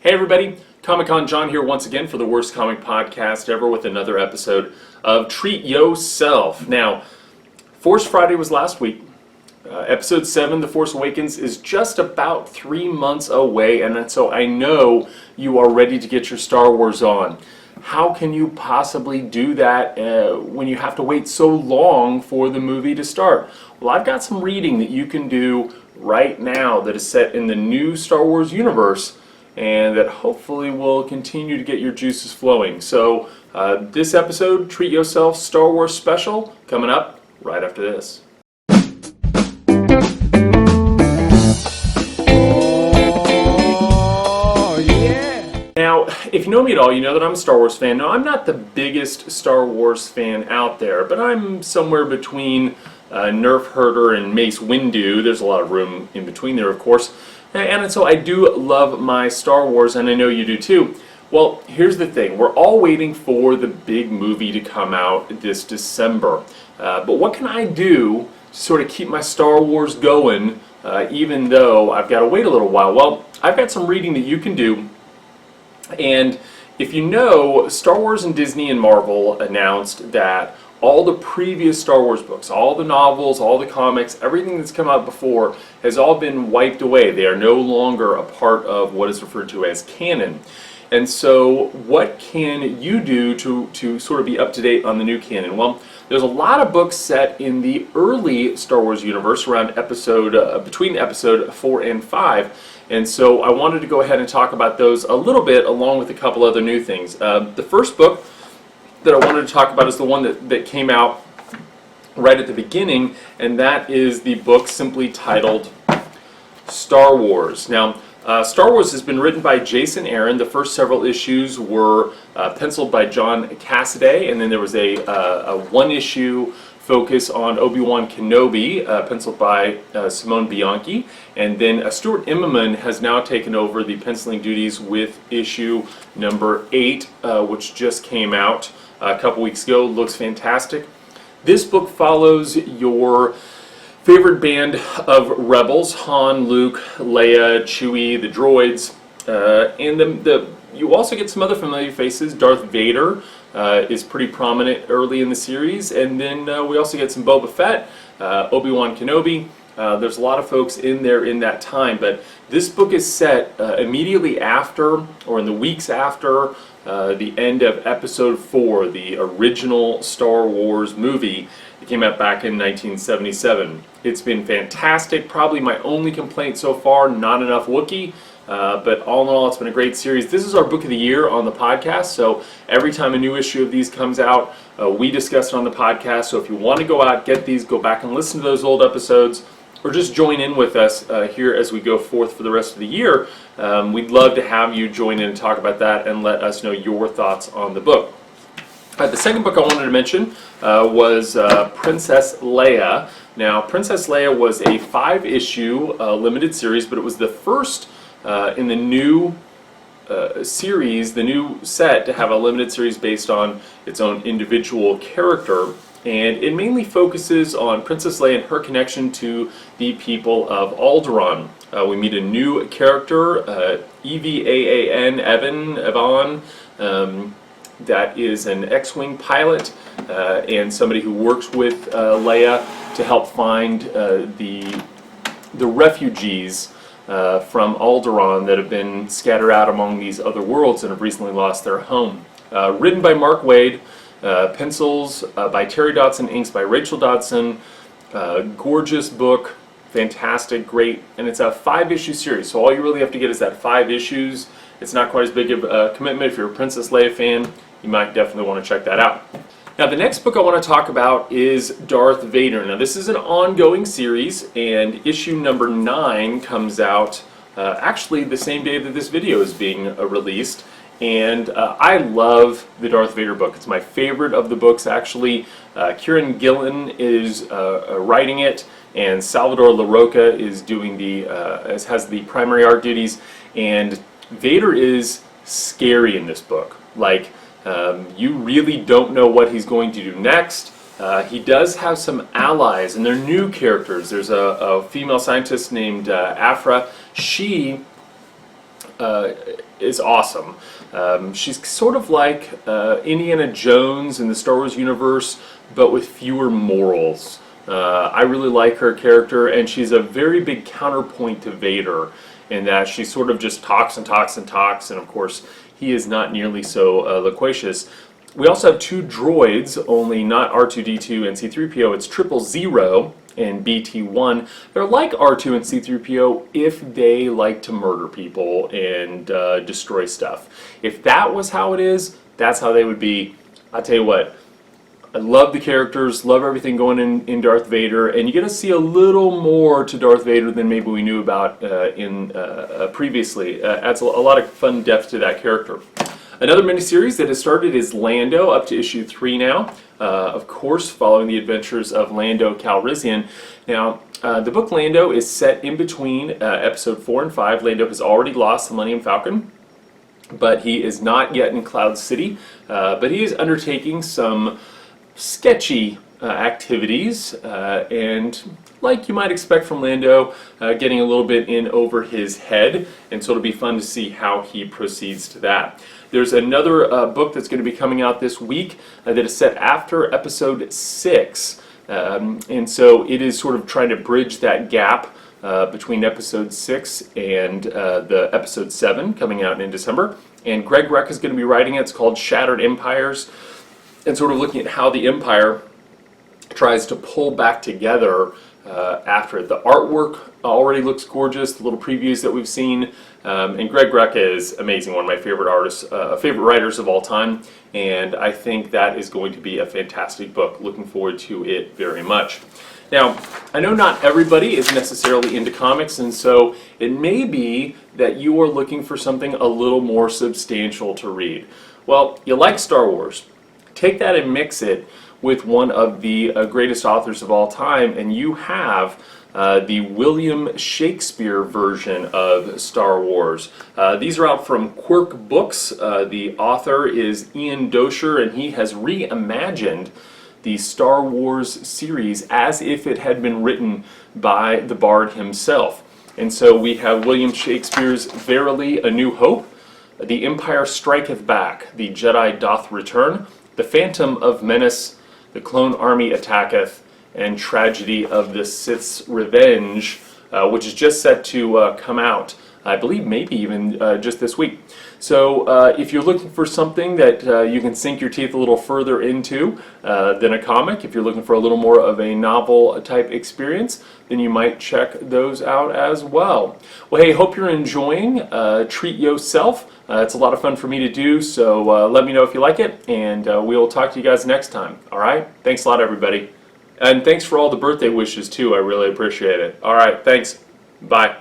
Hey everybody, Comic-Con John here once again for the worst comic podcast ever with another episode of Treat Yourself. Now, Force Friday was last week. Episode 7, The Force Awakens, is just about 3 months away, and so I know you are ready to get your Star Wars on. How can you possibly do that when you have to wait so long for the movie to start? Well, I've got some reading that you can do right now that is set in the new Star Wars universe, and that hopefully will continue to get your juices flowing. So this episode, Treat Yourself Star Wars Special, coming up right after this. Now, if you know me at all, you know that I'm a Star Wars fan. Now, I'm not the biggest Star Wars fan out there, but I'm somewhere between Nerf Herder and Mace Windu. There's a lot of room in between there, of course. And so I do love my Star Wars, and I know you do too. Well, here's the thing. We're all waiting for the big movie to come out this December. But what can I do to sort of keep my Star Wars going, even though I've got to wait a little while? Well, I've got some reading that you can do. And if you know, Star Wars and Disney and Marvel announced that all the previous Star Wars books, all the novels, all the comics, everything that's come out before has all been wiped away. They are no longer a part of what is referred to as canon. And so what can you do to sort of be up to date on the new canon? Well, there's a lot of books set in the early Star Wars universe around between episode 4 and 5. And so I wanted to go ahead and talk about those a little bit along with a couple other new things. The first book that I wanted to talk about is the one that came out right at the beginning, and that is the book simply titled Star Wars. Now, Star Wars has been written by Jason Aaron. The first several issues were penciled by John Cassaday, and then there was a one-issue focus on Obi-Wan Kenobi, penciled by Simone Bianchi, and then Stuart Immonen has now taken over the penciling duties with issue number 8, which just came out a couple weeks ago. Looks fantastic. This book follows your favorite band of rebels: Han, Luke, Leia, Chewie, the droids, and you also get some other familiar faces. Darth Vader is pretty prominent early in the series, and then we also get some Boba Fett, Obi-Wan Kenobi. There's a lot of folks in there in that time, but this book is set immediately after, or in the weeks after, the end of Episode 4, the original Star Wars movie that came out back in 1977. It's been fantastic. Probably my only complaint so far, not enough Wookiee. But all in all, it's been a great series. This is our book of the year on the podcast, so every time a new issue of these comes out, we discuss it on the podcast. So if you want to go out, get these, go back and listen to those old episodes, or just join in with us here as we go forth for the rest of the year. We'd love to have you join in and talk about that and let us know your thoughts on the book. The second book I wanted to mention was Princess Leia. Now, Princess Leia was a 5-issue limited series, but it was the first in the new series, the new set, to have a limited series based on its own individual character. And it mainly focuses on Princess Leia and her connection to the people of Alderaan. We meet a new character, Evan, that is an X-Wing pilot and somebody who works with Leia to help find the refugees from Alderaan that have been scattered out among these other worlds and have recently lost their home. Written by Mark Waid, pencils by Terry Dodson, inks by Rachel Dodson. Gorgeous book, fantastic, great, and it's a 5-issue series, so all you really have to get is that 5 issues. It's not quite as big of a commitment. If you're a Princess Leia fan, you might definitely want to check that out. Now, the next book I want to talk about is Darth Vader. Now, this is an ongoing series, and issue number 9 comes out actually the same day that this video is being released. And I love the Darth Vader book. It's my favorite of the books, actually. Kieran Gillen is writing it, and Salvador LaRocca is doing has the primary art duties. And Vader is scary in this book. Like, you really don't know what he's going to do next. He does have some allies, and they're new characters. There's a female scientist named Afra. She is awesome. She's sort of like Indiana Jones in the Star Wars universe, but with fewer morals. I really like her character, and she's a very big counterpoint to Vader in that she sort of just talks and talks and talks, and of course he is not nearly so loquacious. We also have two droids, only not R2-D2 and C-3PO. It's 000 and BT-1. They're like R2 and C-3PO if they like to murder people and destroy stuff. If that was how it is, that's how they would be. I'll tell you what, I love the characters, love everything going in Darth Vader, and you get to see a little more to Darth Vader than maybe we knew about previously. Adds a lot of fun depth to that character. Another miniseries that has started is Lando, up to issue 3 now. Of course, following the adventures of Lando Calrissian. Now, the book Lando is set in between episode 4 and 5. Lando has already lost the Millennium Falcon, but he is not yet in Cloud City. But he is undertaking some sketchy activities, and like you might expect from Lando, getting a little bit in over his head, and so it'll be fun to see how he proceeds to that. There's another book that's going to be coming out this week that is set after episode 6, and so it is sort of trying to bridge that gap between episode 6 and the episode 7 coming out in December. And Greg Rucka is going to be writing it. It's called Shattered Empires, and sort of looking at how the Empire tries to pull back together after it. The artwork already looks gorgeous, the little previews that we've seen, and Greg Rucka is amazing, one of my favorite artists, favorite writers of all time, and I think that is going to be a fantastic book. Looking forward to it very much. Now, I know not everybody is necessarily into comics, and so it may be that you are looking for something a little more substantial to read. Well, you like Star Wars. Take that and mix it with one of the greatest authors of all time, and you have the William Shakespeare version of Star Wars. These are out from Quirk Books. The author is Ian Dosher, and he has reimagined the Star Wars series as if it had been written by the Bard himself. And so we have William Shakespeare's Verily a New Hope, The Empire Striketh Back, The Jedi Doth Return, The Phantom of Menace, The Clone Army Attacketh, and Tragedy of the Sith's Revenge, which is just set to come out, I believe maybe even just this week. So if you're looking for something that you can sink your teeth a little further into than a comic, if you're looking for a little more of a novel type experience, then you might check those out as well. Well, hey, hope you're enjoying Treat Yourself. It's a lot of fun for me to do, so let me know if you like it, and we'll talk to you guys next time. All right? Thanks a lot, everybody. And thanks for all the birthday wishes, too. I really appreciate it. All right, thanks. Bye.